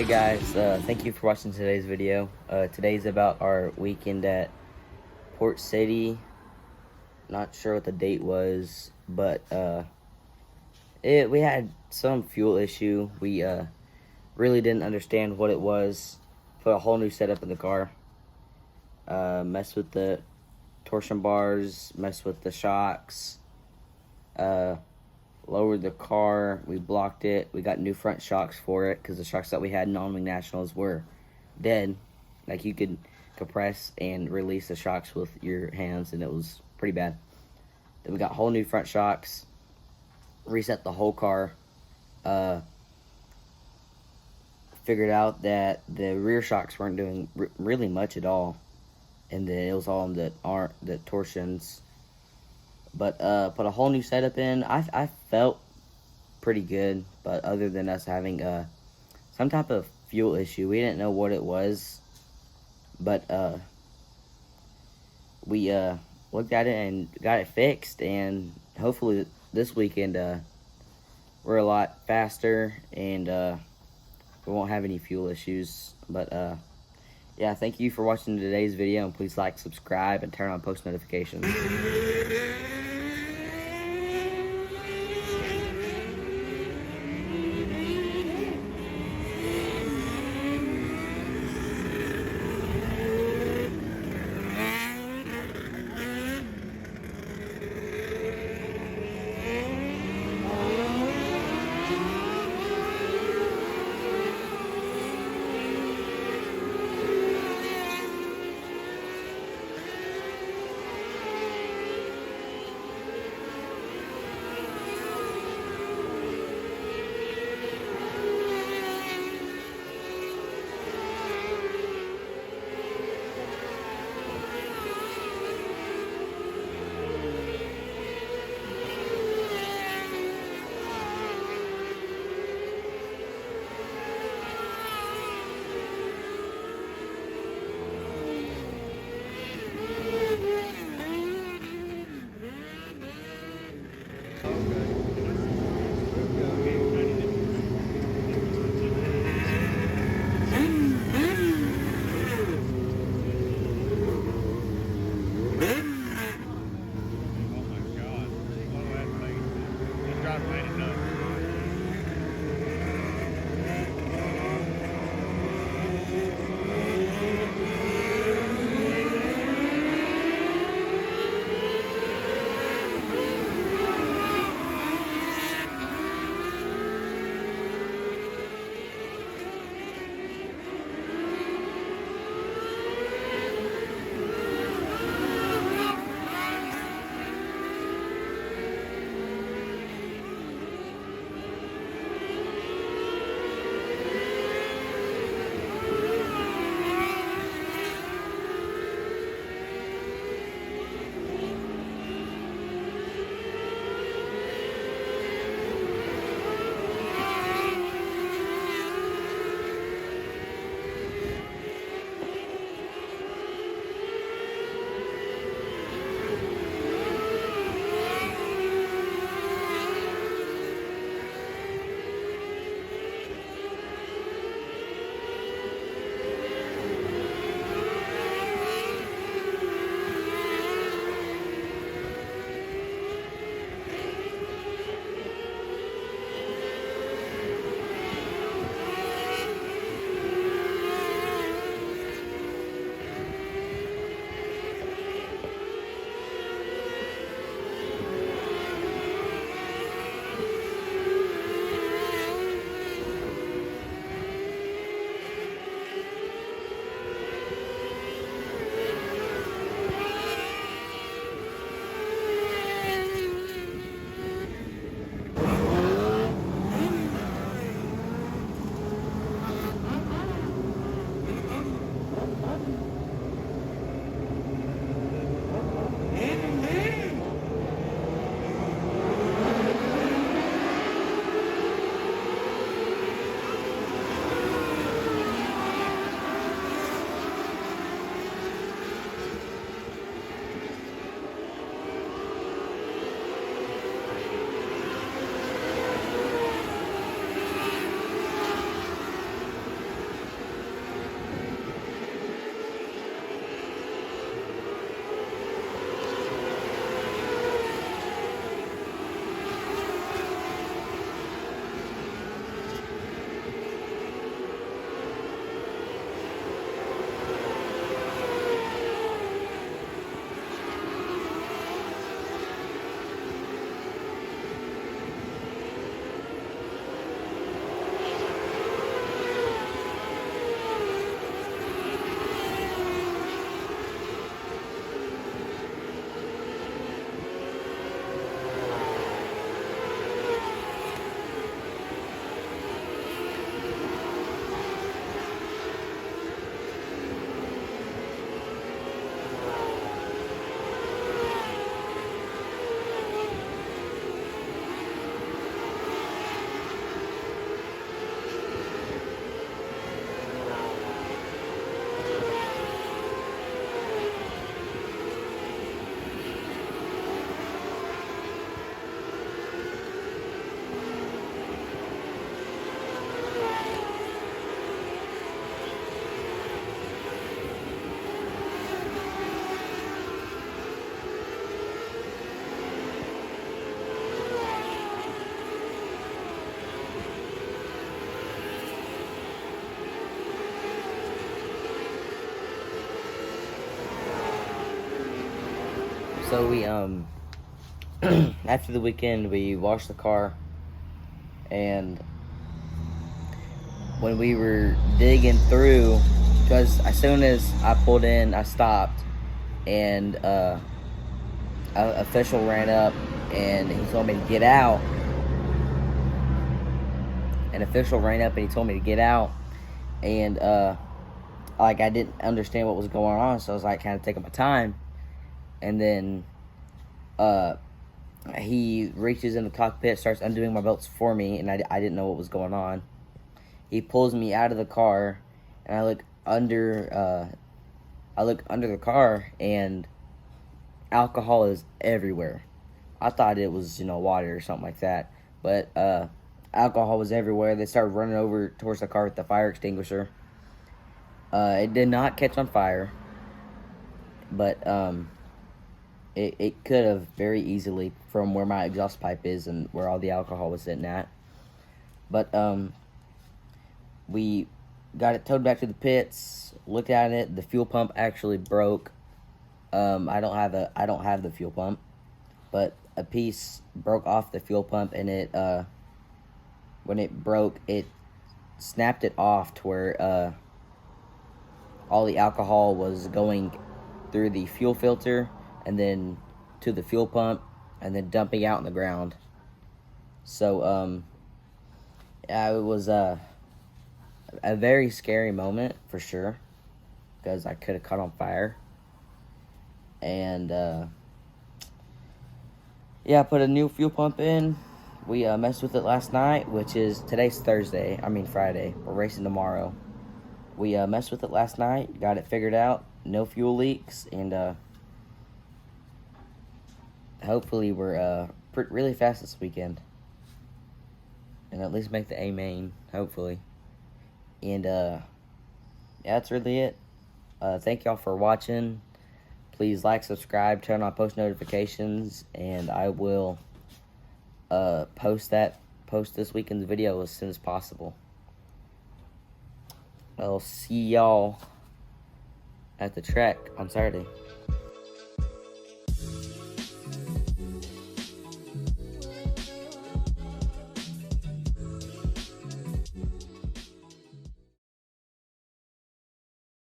Hey guys, thank you for watching today's video. Today's about our weekend at Port City. Not sure what the date was, but we had some fuel issue. We really didn't understand what it was. Put a whole new setup in the car. Messed with the torsion bars, messed with the shocks. Lowered the car, we blocked it, we got new front shocks for it because the shocks that we had in non-wing nationals were dead. Like, you could compress and release the shocks with your hands, and it was pretty bad. Then we got whole new front shocks, reset the whole car, figured out that the rear shocks weren't doing really much at all, and then it was all in the torsions. But put a whole new setup in. I felt pretty good, but other than us having some type of fuel issue, we didn't know what it was. But we looked at it and got it fixed, and hopefully this weekend we're a lot faster and we won't have any fuel issues. But yeah, thank you for watching today's video, and please like, subscribe, and turn on post notifications. So we after the weekend we washed the car, and when we were digging through, because as soon as I pulled in, I stopped, and an official ran up and he told me to get out. An official ran up and he told me to get out, and like I didn't understand what was going on, so I was like kind of taking my time, and then he reaches in the cockpit, starts undoing my belts for me, and I didn't know what was going on. He pulls me out of the car, and I look under the car, and alcohol is everywhere. I thought it was, water or something like that, but alcohol was everywhere. They started running over towards the car with the fire extinguisher. It did not catch on fire, but it could have very easily, from where my exhaust pipe is and where all the alcohol was sitting at. But we got it towed back to the pits, looked at it. The fuel pump actually broke. I don't have the fuel pump, but a piece broke off the fuel pump, and it when it broke, it snapped it off to where all the alcohol was going through the fuel filter and then to the fuel pump and then dumping out on the ground. So yeah, it was a very scary moment for sure, because I could have caught on fire. And yeah, I put a new fuel pump in. We messed with it last night, which is, today's Friday. We're racing tomorrow. We messed with it last night, got it figured out, no fuel leaks, and hopefully we're really fast this weekend. And at least make the A main, hopefully. And yeah, that's really it. Thank y'all for watching. Please like, subscribe, turn on post notifications, and I will post this weekend's video as soon as possible. I'll see y'all at the track on Saturday.